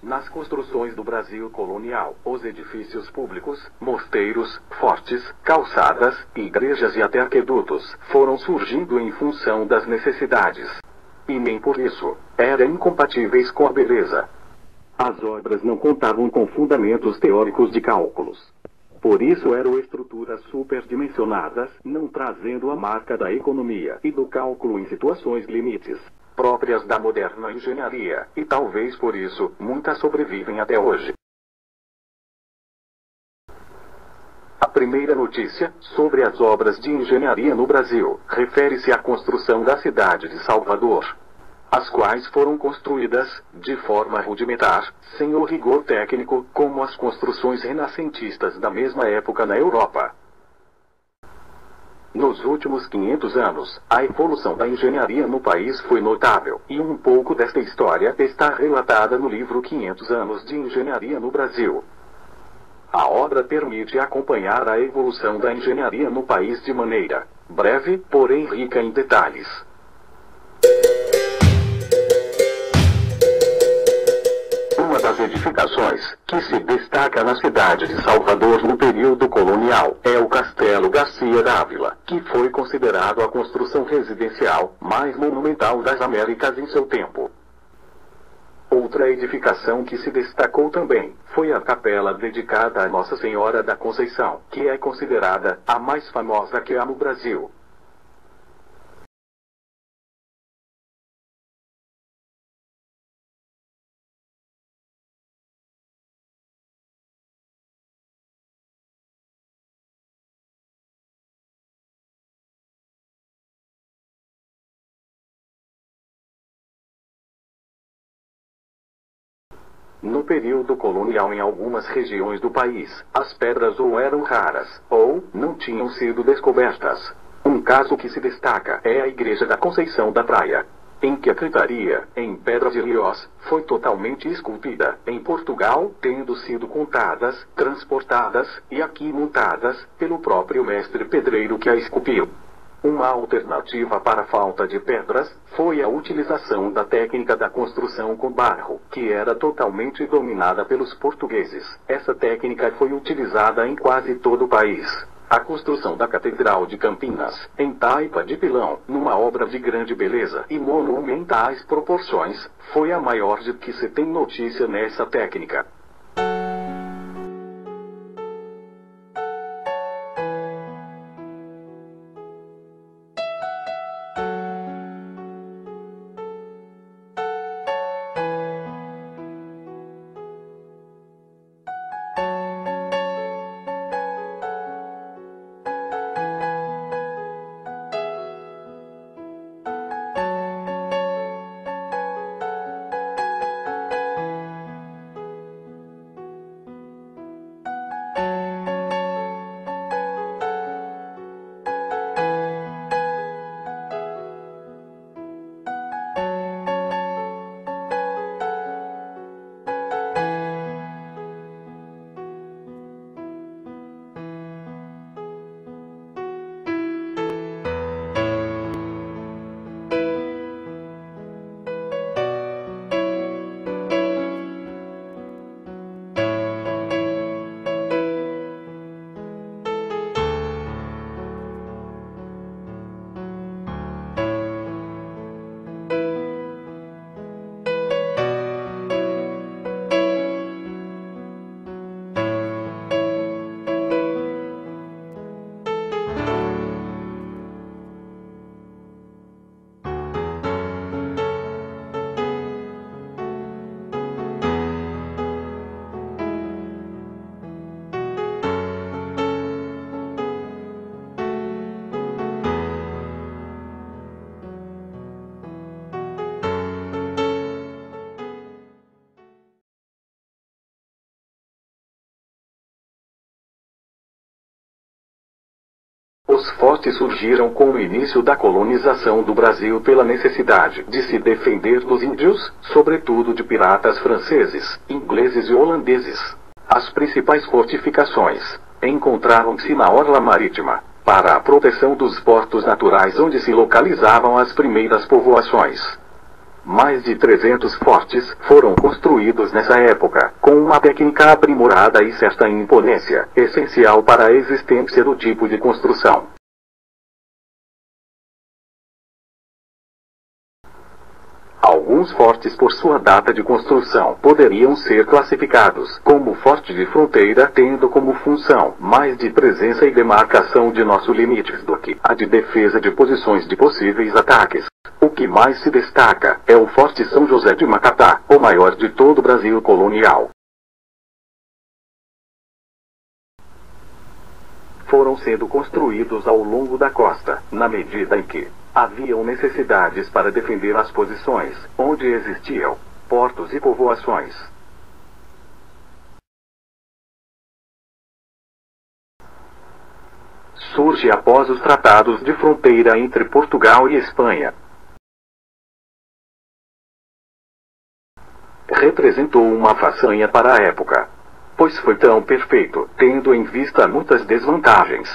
Nas construções do Brasil colonial, os edifícios públicos, mosteiros, fortes, calçadas, igrejas e até aquedutos foram surgindo em função das necessidades. E nem por isso eram incompatíveis com a beleza. As obras não contavam com fundamentos teóricos de cálculos. Por isso eram estruturas superdimensionadas, não trazendo a marca da economia e do cálculo em situações limites próprias da moderna engenharia, e talvez por isso, muitas sobrevivem até hoje. A primeira notícia, sobre as obras de engenharia no Brasil, refere-se à construção da cidade de Salvador, as quais foram construídas, de forma rudimentar, sem o rigor técnico, como as construções renascentistas da mesma época na Europa. Nos últimos 500 anos, a evolução da engenharia no país foi notável, e um pouco desta história está relatada no livro 500 anos de engenharia no Brasil. A obra permite acompanhar a evolução da engenharia no país de maneira breve, porém rica em detalhes. Uma das edificações que se destaca na cidade de Salvador no período colonial é o Castelo Garcia Dávila, que foi considerado a construção residencial mais monumental das Américas em seu tempo. Outra edificação que se destacou também foi a capela dedicada a Nossa Senhora da Conceição, que é considerada a mais famosa que há no Brasil. No período colonial, em algumas regiões do país, as pedras ou eram raras, ou não tinham sido descobertas. Um caso que se destaca é a Igreja da Conceição da Praia, em que a cantaria, em pedra de Riós, foi totalmente esculpida, em Portugal, tendo sido contadas, transportadas, e aqui montadas, pelo próprio mestre pedreiro que a esculpiu. Uma alternativa para a falta de pedras foi a utilização da técnica da construção com barro, que era totalmente dominada pelos portugueses. Essa técnica foi utilizada em quase todo o país. A construção da Catedral de Campinas, em taipa de pilão, numa obra de grande beleza e monumentais proporções, foi a maior de que se tem notícia nessa técnica. Os fortes surgiram com o início da colonização do Brasil pela necessidade de se defender dos índios, sobretudo de piratas franceses, ingleses e holandeses. As principais fortificações encontravam-se na orla marítima, para a proteção dos portos naturais onde se localizavam as primeiras povoações. Mais de 300 fortes foram construídos nessa época, com uma técnica aprimorada e certa imponência, essencial para a existência do tipo de construção. Alguns fortes, por sua data de construção, poderiam ser classificados como forte de fronteira, tendo como função mais de presença e demarcação de nossos limites do que a de defesa de posições de possíveis ataques. O que mais se destaca é o Forte São José de Macapá, o maior de todo o Brasil colonial. Foram sendo construídos ao longo da costa, na medida em que haviam necessidades para defender as posições, onde existiam portos e povoações. Surge após os tratados de fronteira entre Portugal e Espanha. Representou uma façanha para a época, pois foi tão perfeito, tendo em vista muitas desvantagens.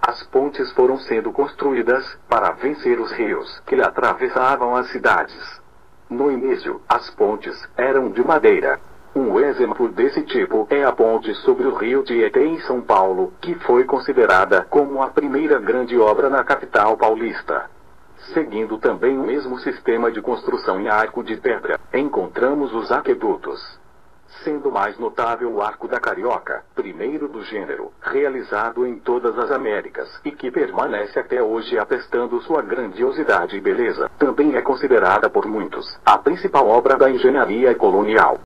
As pontes foram sendo construídas para vencer os rios que atravessavam as cidades. No início, as pontes eram de madeira. Um exemplo desse tipo é a ponte sobre o rio Tietê em São Paulo, que foi considerada como a primeira grande obra na capital paulista. Seguindo também o mesmo sistema de construção em arco de pedra, encontramos os aquedutos. Sendo mais notável o Arco da Carioca, primeiro do gênero, realizado em todas as Américas, e que permanece até hoje atestando sua grandiosidade e beleza, também é considerada por muitos a principal obra da engenharia colonial.